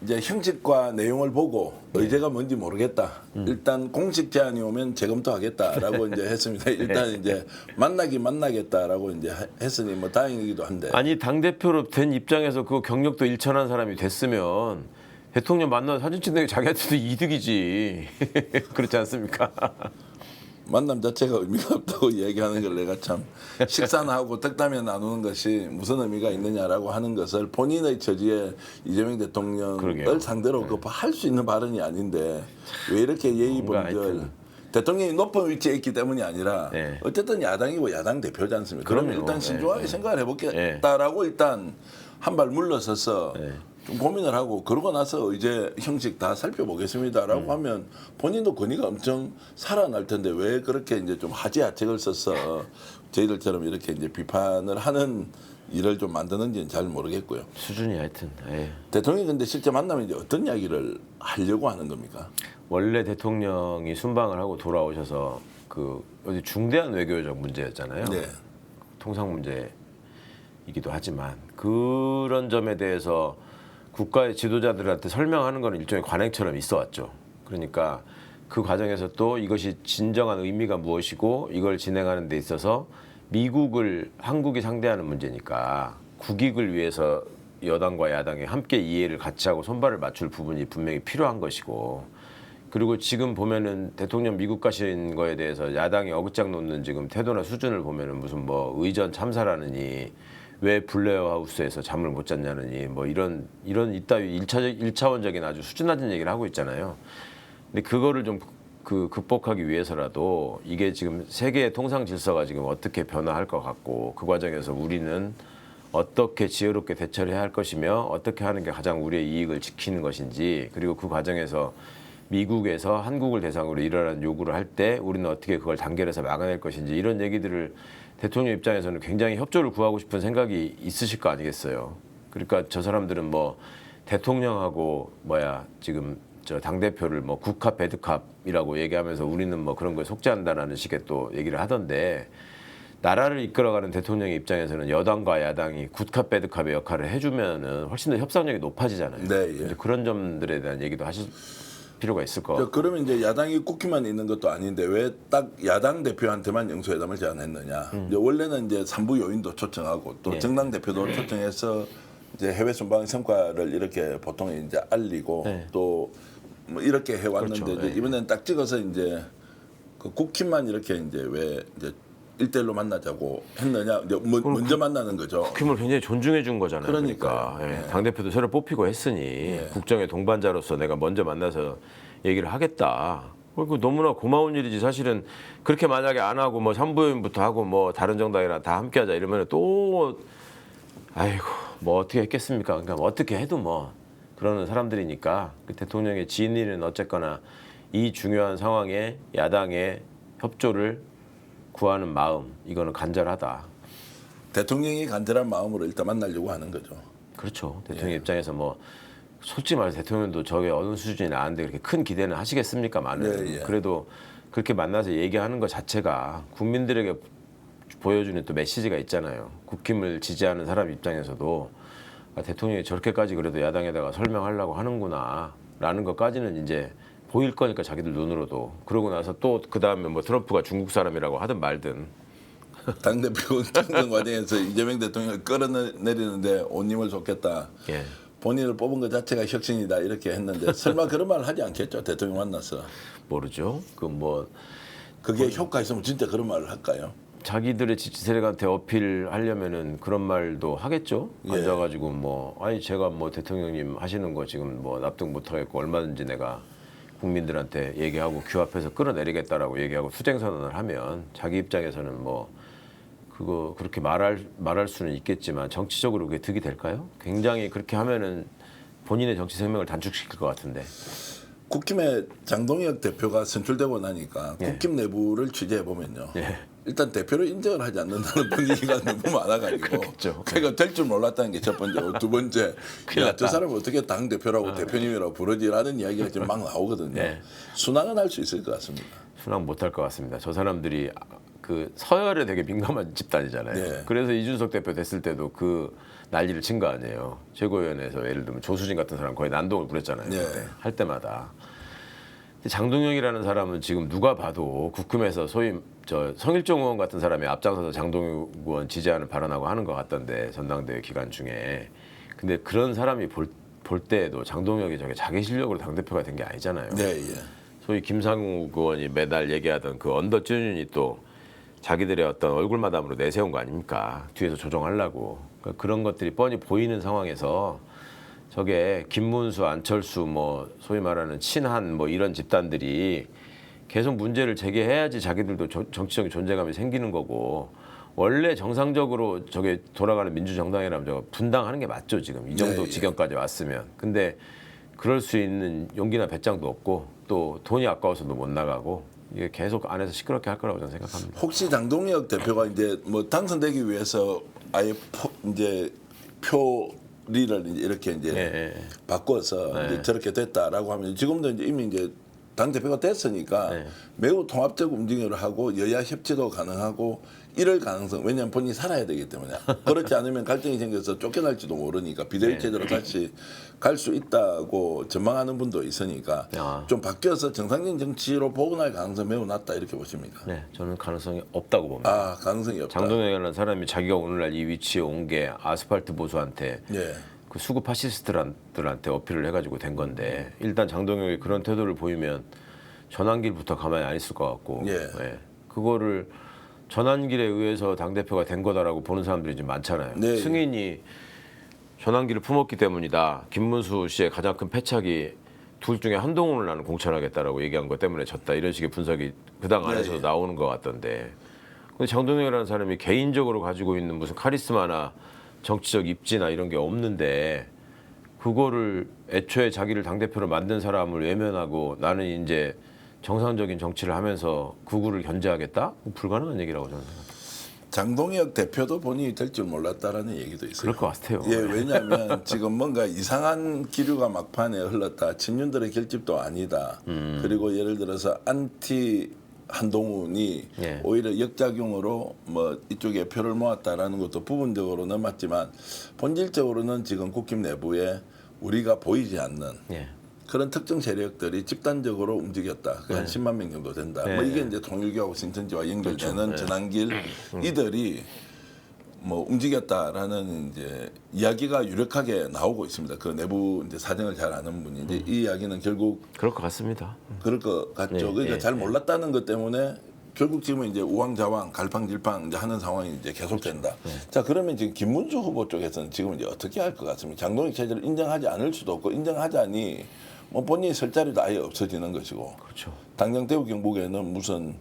이제 형식과 내용을 보고 의제가 뭔지 모르겠다. 일단 공식 제안이 오면 재검토하겠다라고 이제 했습니다. 일단 이제 만나겠다라고 이제 했으니 뭐 다행이기도 한데. 아니 당 대표로 된 입장에서 그 경력도 일천한 사람이 됐으면 대통령 만나서 사진 찍는 게 자기한테도 이득이지. 그렇지 않습니까? 만남 자체가 의미가 없다고 얘기하는 걸 내가 참 식사나 하고 덕담에 나누는 것이 무슨 의미가 있느냐라고 하는 것을 본인의 처지에 이재명 대통령을 그러게요. 상대로 그 할 수 있는 발언이 아닌데 왜 이렇게 예의 뭔가 범절 하여튼. 대통령이 높은 위치에 있기 때문이 아니라 네. 어쨌든 야당이고 야당 대표지 않습니까? 그러면 그럼요. 일단 신중하게 네. 생각을 해보겠다라고 일단 한 발 물러서서 좀 고민을 하고 그러고 나서 이제 형식 다 살펴보겠습니다라고 하면 본인도 권위가 엄청 살아날 텐데 왜 그렇게 이제 좀 하지하책을 써서 저희들처럼 이렇게 이제 비판을 하는 일을 좀 만드는지는 잘 모르겠고요. 수준이 하여튼. 에이. 대통령이 근데 실제 만나면 이제 어떤 이야기를 하려고 하는 겁니까? 원래 대통령이 순방을 하고 돌아오셔서 그 어디 중대한 외교적 문제였잖아요. 네. 통상 문제이기도 하지만 그런 점에 대해서 국가의 지도자들한테 설명하는 건 일종의 관행처럼 있어 왔죠. 그러니까 그 과정에서 또 이것이 진정한 의미가 무엇이고 이걸 진행하는 데 있어서 미국을 한국이 상대하는 문제니까 국익을 위해서 여당과 야당이 함께 이해를 같이 하고 손발을 맞출 부분이 분명히 필요한 것이고 그리고 지금 보면은 대통령 미국 가신 거에 대해서 야당이 어긋장 놓는 지금 태도나 수준을 보면은 무슨 뭐 의전 참사라느니 왜 블레어 하우스에서 잠을 못 잤냐느니 뭐 이런 이따위 일차원적인 아주 수준 낮은 얘기를 하고 있잖아요. 근데 그거를 좀 극복하기 위해서라도 이게 지금 세계의 통상 질서가 지금 어떻게 변화할 것 같고 그 과정에서 우리는 어떻게 지혜롭게 대처를 해야 할 것이며 어떻게 하는 게 가장 우리의 이익을 지키는 것인지 그리고 그 과정에서 미국에서 한국을 대상으로 이러한 요구를 할 때 우리는 어떻게 그걸 단결해서 막아낼 것인지 이런 얘기들을 대통령 입장에서는 굉장히 협조를 구하고 싶은 생각이 있으실 거 아니겠어요. 그러니까 저 사람들은 뭐 대통령하고 지금 저 당대표를 뭐 굿캅 배드캅이라고 얘기하면서 우리는 뭐 그런 거에 속죄한다라는 식의 또 얘기를 하던데 나라를 이끌어가는 대통령의 입장에서는 여당과 야당이 굿캅 배드캅의 역할을 해주면은 훨씬 더 협상력이 높아지잖아요. 네, 예. 이제 그런 점들에 대한 얘기도 하실 필요가 있을 것 같고. 그러면 이제 야당이 국기만 있는 것도 아닌데 왜 딱 야당 대표한테만 영수회담을 제안했느냐? 이제 원래는 이제 삼부 요인도 초청하고 또 예. 정당 대표도 초청해서 이제 해외 순방 성과를 이렇게 보통 이제 알리고 네. 또 뭐 이렇게 해왔는데 그렇죠. 이제 네. 이번에는 딱 찍어서 이제 그 국힘만 이렇게 이제 왜 이제 1대1로 만나자고 했느냐? 이제 먼저 만나는 거죠. 국힘을 굉장히 존중해 준 거잖아요. 그러니까요. 그러니까 당대표도 새로 뽑히고 했으니 국정의 동반자로서 내가 먼저 만나서 얘기를 하겠다. 그 너무나 고마운 일이지. 사실은 그렇게 만약에 안 하고 뭐 삼부인부터 하고 뭐 다른 정당이랑 다 함께하자 이러면 또 아이고 뭐 어떻게 했겠습니까? 그러니까 뭐 어떻게 해도 뭐 그러는 사람들이니까 그 대통령의 진위는 어쨌거나 이 중요한 상황에 야당의 협조를 구하는 마음 이거는 간절하다. 대통령이 간절한 마음으로 일단 만나려고 하는 거죠. 그렇죠. 대통령 입장에서 뭐 솔직히 말해서 대통령도 저게 어느 수준이 나는데 그렇게 큰 기대는 하시겠습니까? 많은. 예, 예. 그래도 그렇게 만나서 얘기하는 것 자체가 국민들에게 보여주는 또 메시지가 있잖아요. 국힘을 지지하는 사람 입장에서도 아, 대통령이 저렇게까지 그래도 야당에다가 설명하려고 하는구나 라는 것까지는 이제 보일 거니까 자기들 눈으로도. 그러고 나서 또 그 다음에 뭐 트럼프가 중국 사람이라고 하든 말든. 당대표 경선 과정에서 이재명 대통령을 끌어내리는데 온 힘을 쏟겠다. 예. 본인을 뽑은 것 자체가 혁신이다 이렇게 했는데 설마 그런 말 하지 않겠죠. 대통령 만나서. 모르죠. 그 뭐 그게 효과 있으면 진짜 그런 말을 할까요? 자기들의 지지 세력한테 어필하려면은 그런 말도 하겠죠. 예. 앉아가지고 뭐 아니 제가 뭐 대통령님 하시는 거 지금 뭐 납득 못하겠고 얼마든지 내가 국민들한테 얘기하고 규합해서 끌어내리겠다라고 얘기하고 수쟁 선언을 하면 자기 입장에서는 뭐 그거 그렇게 말할 수는 있겠지만 정치적으로 그게 득이 될까요? 굉장히 그렇게 하면은 본인의 정치 생명을 단축시킬 것 같은데. 국힘의 장동혁 대표가 선출되고 나니까 예. 국힘 내부를 취재해 보면요. 예. 일단 대표를 인정을 하지 않는다는 분위기가 너무 많아가지고 그렇겠죠. 그러니까 될 줄 몰랐다는 게 첫 번째고 두 번째 큰일 야, 저 났다. 사람을 어떻게 당 대표라고 대표님이라고 부르지라는 이야기가 지금 막 나오거든요. 네. 순항은 할 수 있을 것 같습니다. 순항 못할 것 같습니다. 저 사람들이 그 서열에 되게 민감한 집단이잖아요. 네. 그래서 이준석 대표 됐을 때도 그 난리를 친 거 아니에요. 최고위원회에서 예를 들면 조수진 같은 사람 거의 난동을 부렸잖아요. 네. 그때. 할 때마다. 근데 장동영이라는 사람은 지금 누가 봐도 국힘에서 소위 저 성일종 의원 같은 사람이 앞장서서 장동영 의원 지지하는 발언하고 하는 것 같던데 전당대회 기간 중에. 근데 그런 사람이 볼 때에도 장동혁이 저게 자기 실력으로 당대표가 된 게 아니잖아요. 네, 예. 소위 김상욱 의원이 매달 얘기하던 그 언더 쭈윤이 또 자기들의 어떤 얼굴 마담으로 내세운 거 아닙니까? 뒤에서 조정하려고. 그러니까 그런 것들이 뻔히 보이는 상황에서 저게 김문수, 안철수 뭐 소위 말하는 친한 뭐 이런 집단들이 계속 문제를 제기해야지 자기들도 정치적인 존재감이 생기는 거고 원래 정상적으로 저게 돌아가는 민주정당이라면 저거 분당하는 게 맞죠 지금 이 정도 네, 예. 지경까지 왔으면. 근데 그럴 수 있는 용기나 배짱도 없고 또 돈이 아까워서도 못 나가고 이게 계속 안에서 시끄럽게 할 거라고 저는 생각합니다. 혹시 장동혁 대표가 이제 뭐 당선되기 위해서 아예 이제 표리를 이제 이렇게 이제 예. 바꿔서 이제 저렇게 됐다라고 하면 지금도 이제 이미 이제 당 대표가 됐으니까 네. 매우 통합적 움직임을 하고 여야 협치도 가능하고 이럴 가능성 왜냐하면 본인이 살아야 되기 때문에 그렇지 않으면 갈등이 생겨서 쫓겨날지도 모르니까 비대위 체제로 다시 갈 수 있다고 전망하는 분도 있으니까 아. 좀 바뀌어서 정상적인 정치로 복원할 가능성이 매우 낮다 이렇게 보십니까? 네, 저는 가능성이 없다고 봅니다. 아 가능성이 없다. 장동혁이라는 사람이 자기가 오늘날 이 위치에 온 게 아스팔트 보수한테 예. 그 수구 파시스트들한테 어필을 해가지고 된 건데 일단 장동혁이 그런 태도를 보이면 전환길부터 가만히 안 있을 것 같고 예. 그거를 전환길에 의해서 당대표가 된 거다라고 보는 사람들이 좀 많잖아요. 네. 승인이 전환길을 품었기 때문이다. 김문수 씨의 가장 큰 패착이 둘 중에 한동훈을 나는 공천하겠다라고 얘기한 것 때문에 졌다. 이런 식의 분석이 그 당 안에서 네. 나오는 것 같던데 근데 장동혁이라는 사람이 개인적으로 가지고 있는 무슨 카리스마나 정치적 입지나 이런 게 없는데 그거를 애초에 자기를 당대표로 만든 사람을 외면하고 나는 이제 정상적인 정치를 하면서 극우를 견제하겠다? 불가능한 얘기라고 저는 생각합니다. 장동혁 대표도 본인이 될 줄 몰랐다라는 얘기도 있어요. 그럴 것 같아요. 예, 왜냐하면 지금 뭔가 이상한 기류가 막판에 흘렀다. 친윤들의 결집도 아니다. 그리고 예를 들어서 안티 한동훈이 예. 오히려 역작용으로 뭐 이쪽에 표를 모았다라는 것도 부분적으로는 맞지만 본질적으로는 지금 국힘 내부에 우리가 보이지 않는 예. 그런 특정 세력들이 집단적으로 움직였다. 그게 한 10만 명 정도 된다. 네. 뭐 이게 이제 통일교하고 신천지와 연결되는 그렇죠. 네. 전환길 이들이 뭐 움직였다라는 이제 이야기가 유력하게 나오고 있습니다. 그 내부 이제 사정을 잘 아는 분이 이제 이 이야기는 결국 그럴 것 같습니다. 그럴 것 같죠. 네, 그러니까 네, 잘 네. 몰랐다는 것 때문에 결국 지금은 이제 우왕좌왕, 갈팡질팡 이제 하는 상황이 이제 계속된다. 자 그러면 지금 김문수 후보 쪽에서는 지금 이제 어떻게 할 것 같습니까? 장동혁 체제를 인정하지 않을 수도 없고 인정하자니 뭐 본인이 설 자리도 아예 없어지는 것이고 그렇죠. 당장 대구 경북에는 무슨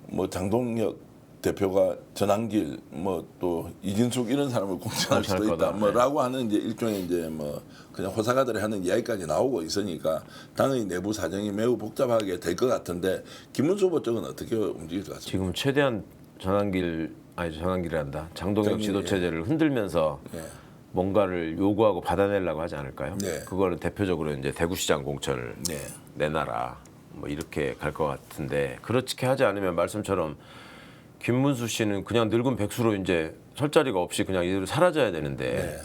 뭐 장동혁 대표가 전환길 뭐 또 이진숙 이런 사람을 공천할 수도 공천할 있다 거다. 뭐라고 하는 이제 일종의 이제 뭐 그냥 호사가들이 하는 이야기까지 나오고 있으니까 당의 내부 사정이 매우 복잡하게 될 것 같은데 김문수 후보 쪽은 어떻게 움직일 것 같습니까? 지금 최대한 전환길이란다. 장동혁 저기, 지도 체제를 흔들면서 예. 뭔가를 요구하고 받아내려고 하지 않을까요? 네. 그거는 대표적으로 이제 대구시장 공천을 네. 내놔라 뭐 이렇게 갈 것 같은데 그렇게 하지 않으면 말씀처럼 김문수 씨는 그냥 늙은 백수로 이제 설 자리가 없이 그냥 이대로 사라져야 되는데 네.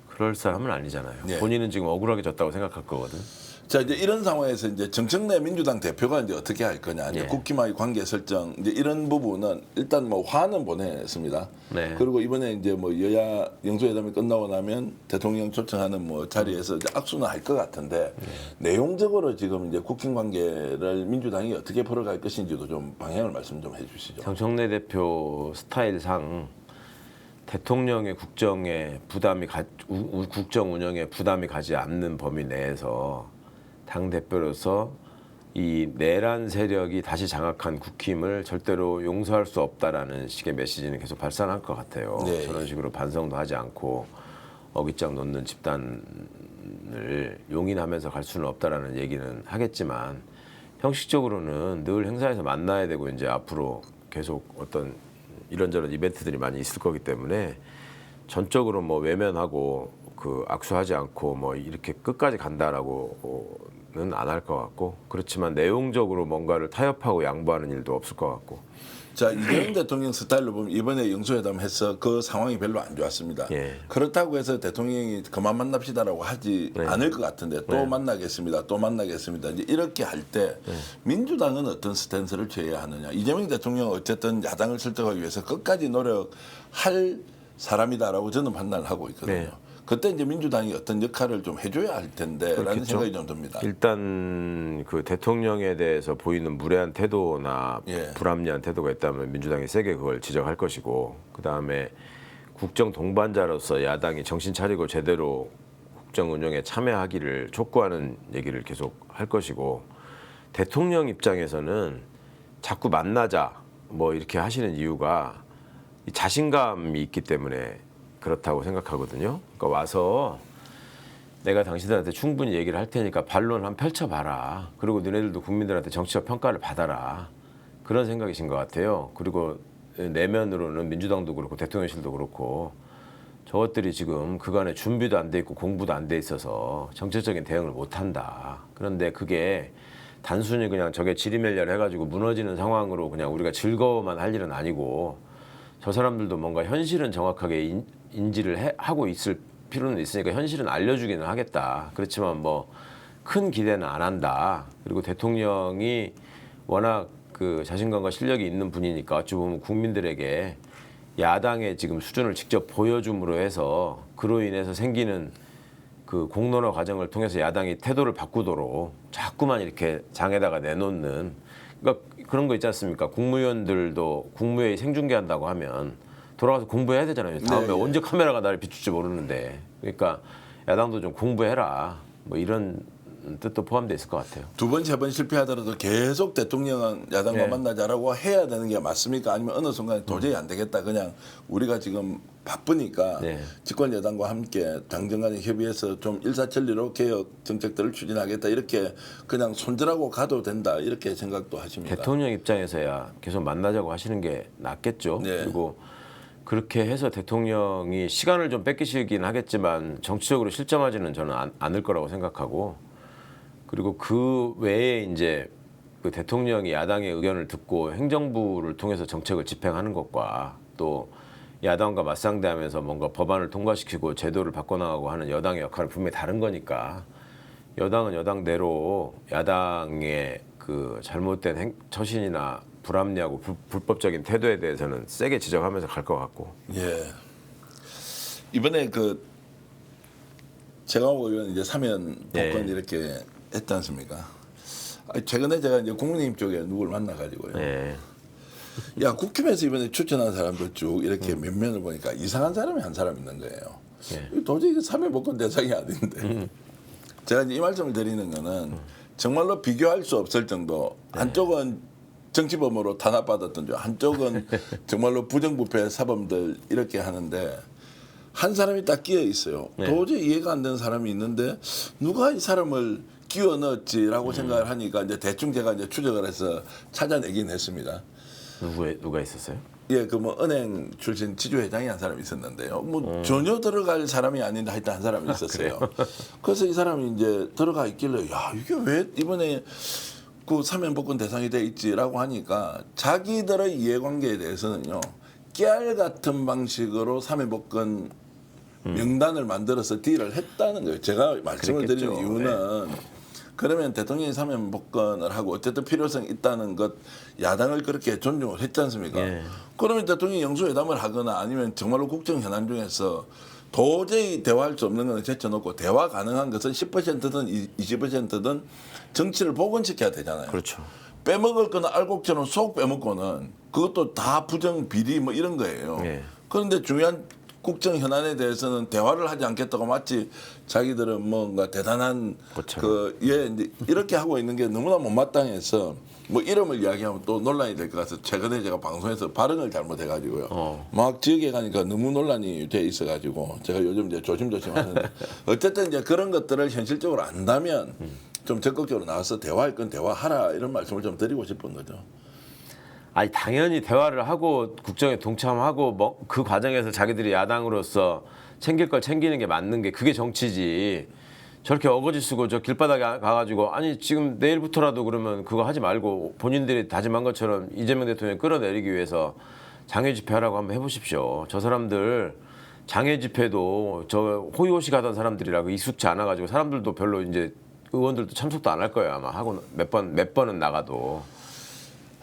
그럴 사람은 아니잖아요. 네. 본인은 지금 억울하게 졌다고 생각할 거거든. 자 이제 이런 상황에서 이제 정청래 민주당 대표가 이제 어떻게 할 거냐 이제 예. 국힘와의 관계 설정 이제 이런 부분은 일단 뭐 화는 보냈습니다. 네. 그리고 이번에 이제 뭐 여야 영수회담이 끝나고 나면 대통령 초청하는 뭐 자리에서 이제 악수는 할 것 같은데 내용적으로 지금 이제 국힘 관계를 민주당이 어떻게 풀어갈 것인지도 좀 방향을 말씀 좀 해주시죠. 정청래 대표 스타일상 대통령의 국정에 부담이 국정 운영에 부담이 가지 않는 범위 내에서 당 대표로서 이 내란 세력이 다시 장악한 국힘을 절대로 용서할 수 없다라는 식의 메시지는 계속 발산할 것 같아요. 네. 저런 식으로 반성도 하지 않고 어깃장 놓는 집단을 부분을 용인하면서 갈 수는 없다라는 얘기는 하겠지만 형식적으로는 늘 행사에서 만나야 되고 이제 앞으로 계속 어떤 이런저런 이벤트들이 많이 있을 거기 때문에 전적으로 뭐 외면하고 그 악수하지 않고 뭐 이렇게 끝까지 간다라고는 안 할 것 같고 그렇지만 내용적으로 뭔가를 타협하고 양보하는 일도 없을 것 같고 자, 이재명 대통령 스타일로 보면 이번에 영수회담 해서 그 상황이 별로 안 좋았습니다. 예. 그렇다고 해서 대통령이 그만 만납시다라고 하지 않을 것 같은데 또 만나겠습니다. 또 만나겠습니다. 이제 이렇게 할 때 민주당은 어떤 스탠스를 취해야 하느냐. 이재명 대통령은 어쨌든 야당을 설득하기 위해서 끝까지 노력할 사람이다라고 저는 판단을 하고 있거든요. 네. 그때 이제 민주당이 어떤 역할을 좀 해줘야 할 텐데라는 그렇겠죠. 생각이 좀 듭니다. 일단 그 대통령에 대해서 보이는 무례한 태도나 예. 불합리한 태도가 있다면 민주당이 세게 그걸 지적할 것이고 그 다음에 국정 동반자로서 야당이 정신 차리고 제대로 국정 운영에 참여하기를 촉구하는 얘기를 계속 할 것이고 대통령 입장에서는 자꾸 만나자 뭐 이렇게 하시는 이유가 이 자신감이 있기 때문에 그렇다고 생각하거든요. 그러니까 와서 내가 당신들한테 충분히 얘기를 할 테니까 반론 한번 펼쳐봐라. 그리고 너네들도 국민들한테 정치적 평가를 받아라. 그런 생각이신 것 같아요. 그리고 내면으로는 민주당도 그렇고 대통령실도 그렇고 저것들이 지금 그간에 준비도 안 돼 있고 공부도 안 돼 있어서 정책적인 대응을 못한다. 그런데 그게 단순히 그냥 저게 지리멸렬 해가지고 무너지는 상황으로 그냥 우리가 즐거워만 할 일은 아니고 저 사람들도 뭔가 현실은 정확하게 인지를 하고 있을 필요는 있으니까 현실은 알려주기는 하겠다. 그렇지만 뭐 큰 기대는 안 한다. 그리고 대통령이 워낙 그 자신감과 실력이 있는 분이니까 어찌 보면 국민들에게 야당의 지금 수준을 직접 보여줌으로 해서 그로 인해서 생기는 그 공론화 과정을 통해서 야당이 태도를 바꾸도록 자꾸만 이렇게 장에다가 내놓는 그러니까 그런 거 있지 않습니까? 국무위원들도 국무회의 생중계한다고 하면 돌아가서 공부해야 되잖아요. 다음에 네, 예. 언제 카메라가 나를 비출지 모르는데 그러니까 야당도 좀 공부해라 뭐 이런 뜻도 포함되어 있을 것 같아요. 두 번, 세 번 실패하더라도 계속 대통령은 야당과 네. 만나자라고 해야 되는 게 맞습니까? 아니면 어느 순간 도저히 안 되겠다. 그냥 우리가 지금 바쁘니까 네. 집권 여당과 함께 당정 간에 협의해서 좀 일사천리로 개혁 정책들을 추진하겠다. 이렇게 그냥 손절하고 가도 된다. 이렇게 생각도 하십니다. 대통령 입장에서야 계속 만나자고 하시는 게 낫겠죠. 네. 그리고 그렇게 해서 대통령이 시간을 좀 뺏기시긴 하겠지만 정치적으로 실점하지는 저는 않을 거라고 생각하고 그리고 그 외에 이제 그 대통령이 야당의 의견을 듣고 행정부를 통해서 정책을 집행하는 것과 또 야당과 맞상대하면서 뭔가 법안을 통과시키고 제도를 바꿔나가고 하는 여당의 역할은 분명히 다른 거니까 여당은 여당대로 야당의 그 잘못된 처신이나 불합리하고 불법적인 태도에 대해서는 세게 지적하면서 갈 것 같고. 예. 이번에 그 최강욱 의원 이제 사면 복권 네. 이렇게 했지 않습니까? 최근에 제가 이제 국민의힘 쪽에 누굴 만나가지고요. 네. 야, 국힘에서 이번에 추천한 사람들 쭉 이렇게 몇 면을 보니까 이상한 사람이 한 사람 있는 거예요. 예. 도저히 이거 사면 복권 대상이 아닌데. 제가 이제 이 말씀을 드리는 거는 정말로 비교할 수 없을 정도. 한쪽은 정치범으로 탄압받았던 줄, 한쪽은 정말로 부정부패 사범들 이렇게 하는데 한 사람이 딱 끼어 있어요. 네. 도저히 이해가 안 되는 사람이 있는데 누가 이 사람을 끼워 넣었지라고 생각을 하니까 이제 대충 제가 이제 추적을 해서 찾아내긴 했습니다. 누가 있었어요? 예, 그 뭐 은행 출신 지주회장이 한 사람이 있었는데요. 뭐 전혀 들어갈 사람이 아닌데 하여튼 한 사람이 있었어요. 그래서 이 사람이 이제 들어가 있길래 야, 이게 왜 이번에 그 사면 복권 대상이 돼 있지라고 하니까 자기들의 이해관계에 대해서는요. 깨알 같은 방식으로 사면 복권 명단을 만들어서 딜을 했다는 거예요. 제가 말씀을 드리는 그랬겠죠. 이유는 그러면 대통령이 사면 복권을 하고 어쨌든 필요성이 있다는 것 야당을 그렇게 존중을 했지 않습니까? 예. 그러면 대통령이 영수회담을 하거나 아니면 정말로 국정 현안 중에서 도저히 대화할 수 없는 건 제쳐놓고 대화 가능한 것은 10%든 20%든 정치를 복원시켜야 되잖아요. 그렇죠. 빼먹을 거는 알곡처럼 속 빼먹고는 그것도 다 부정 비리 뭐 이런 거예요. 예. 그런데 중요한 국정 현안에 대해서는 대화를 하지 않겠다고 마치 자기들은 뭔가 대단한 이제 이렇게 하고 있는 게 너무나 못마땅해서 뭐 이름을 이야기하면 또 논란이 될 것 같아서 최근에 제가 방송에서 발언을 잘못해가지고요. 막 지역에 가니까 너무 논란이 돼 있어가지고 제가 요즘 이제 조심조심 하는데 어쨌든 이제 그런 것들을 현실적으로 안다면 좀 적극적으로 나와서 대화할 건 대화하라 이런 말씀을 좀 드리고 싶은 거죠. 아니 당연히 대화를 하고 국정에 동참하고 뭐 그 과정에서 자기들이 야당으로서 챙길 걸 챙기는 게 맞는 게 그게 정치지. 저렇게 어거지 쓰고 저 길바닥에 가가지고 아니 지금 내일부터라도 그러면 그거 하지 말고 본인들이 다짐한 것처럼 이재명 대통령 끌어내리기 위해서 장외 집회하라고 한번 해보십시오. 저 사람들 장외 집회도 저 호의호식 하던 사람들이라고 익숙치 않아가지고 사람들도 별로 이제 의원들도 참석도 안 할 거예요 아마 하고 몇 번은 나가도.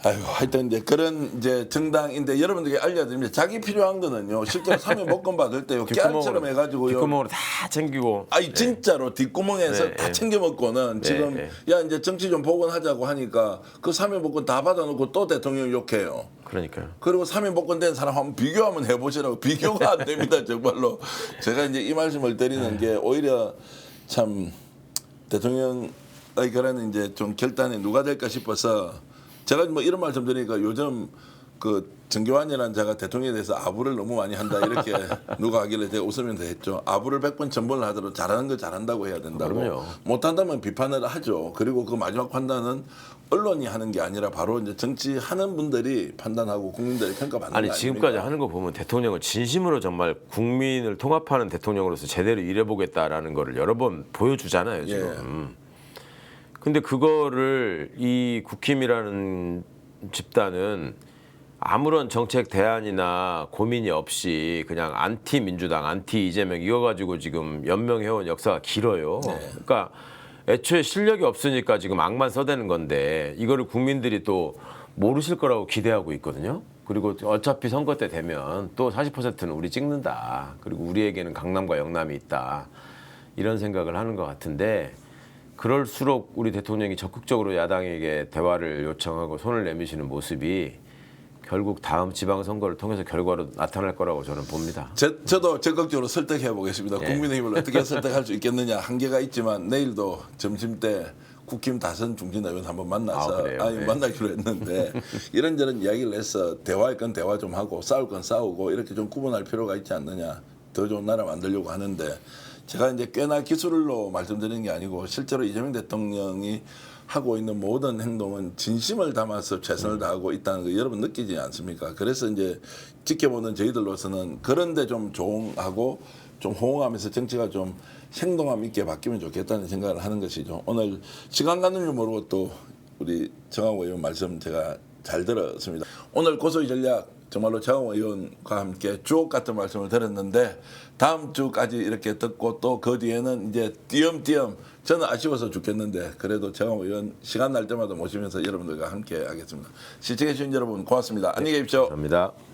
아이고, 하여튼 이제 그런 이제 정당인데 여러분들에게 알려드리면 자기 필요한 거는요. 실제로 사면 복권 받을 때요. 깨알처럼 해가지고요. 뒷구멍으로 다 챙기고. 아니 진짜로 뒷구멍에서 네, 다 챙겨 먹고는 지금 야 이제 정치 좀 복원하자고 하니까 그 사면 복권 다 받아놓고 또 대통령 욕해요. 그러니까요. 그리고 사면 복권 된 사람 한번 비교 한번 해보시라고. 비교가 안 됩니다 정말로. 제가 이제 이 말씀을 드리는 게 오히려 참 대통령의 그런 이제 좀 결단이 누가 될까 싶어서. 제가 뭐 이런 말씀 드리니까 요즘 그 정교환이라는 자가 대통령에 대해서 아부를 너무 많이 한다 이렇게 누가 하길래 제가 웃으면서 했죠. 아부를 100번 전번을 하더라도 잘하는 거 잘한다고 해야 된다고. 그럼요. 못한다면 비판을 하죠. 그리고 그 마지막 판단은 언론이 하는 게 아니라 바로 이제 정치하는 분들이 판단하고 국민들이 평가받는 거 아닙니까? 지금까지 하는 거 보면 대통령은 진심으로 정말 국민을 통합하는 대통령으로서 제대로 일해보겠다라는 거를 여러 번 보여주잖아요 지금. 근데 그거를 이 국힘이라는 집단은 아무런 정책 대안이나 고민이 없이 그냥 안티 민주당, 안티 이재명 이거 가지고 지금 연명해온 역사가 길어요. 그러니까 애초에 실력이 없으니까 지금 악만 써대는 건데 이거를 국민들이 또 모르실 거라고 기대하고 있거든요. 그리고 어차피 선거 때 되면 또 40%는 우리 찍는다. 그리고 우리에게는 강남과 영남이 있다. 이런 생각을 하는 것 같은데 그럴수록 우리 대통령이 적극적으로 야당에게 대화를 요청하고 손을 내미시는 모습이 결국 다음 지방선거를 통해서 결과로 나타날 거라고 저는 봅니다. 저도 적극적으로 설득해 보겠습니다. 국민의힘을 어떻게 설득할 수 있겠느냐 한계가 있지만 내일도 점심때 국힘 다선 중진 의원 한번 만나서 만나기로 했는데 이런저런 이야기를 해서 대화할 건 대화 좀 하고 싸울 건 싸우고 이렇게 좀 구분할 필요가 있지 않느냐. 더 좋은 나라 만들려고 하는데 제가 이제 꽤나 기술로 말씀드리는 게 아니고 실제로 이재명 대통령이 하고 있는 모든 행동은 진심을 담아서 최선을 다하고 있다는 거 여러분 느끼지 않습니까? 그래서 이제 지켜보는 저희들로서는 그런데 좀 조응하고 좀 호응하면서 정치가 좀 생동감 있게 바뀌면 좋겠다는 생각을 하는 것이죠. 오늘 시간 가는 줄 모르고 또 우리 정하고 의원 말씀 제가 잘 들었습니다. 오늘 고소의 전략 정말로 정하고 의원과 함께 주옥 같은 말씀을 들었는데 다음 주까지 이렇게 듣고 또 그 뒤에는 이제 띄엄띄엄 저는 아쉬워서 죽겠는데 그래도 정하고 의원 시간 날 때마다 모시면서 여러분들과 함께 하겠습니다. 시청해 주신 여러분 고맙습니다. 안녕히 계십시오. 감사합니다.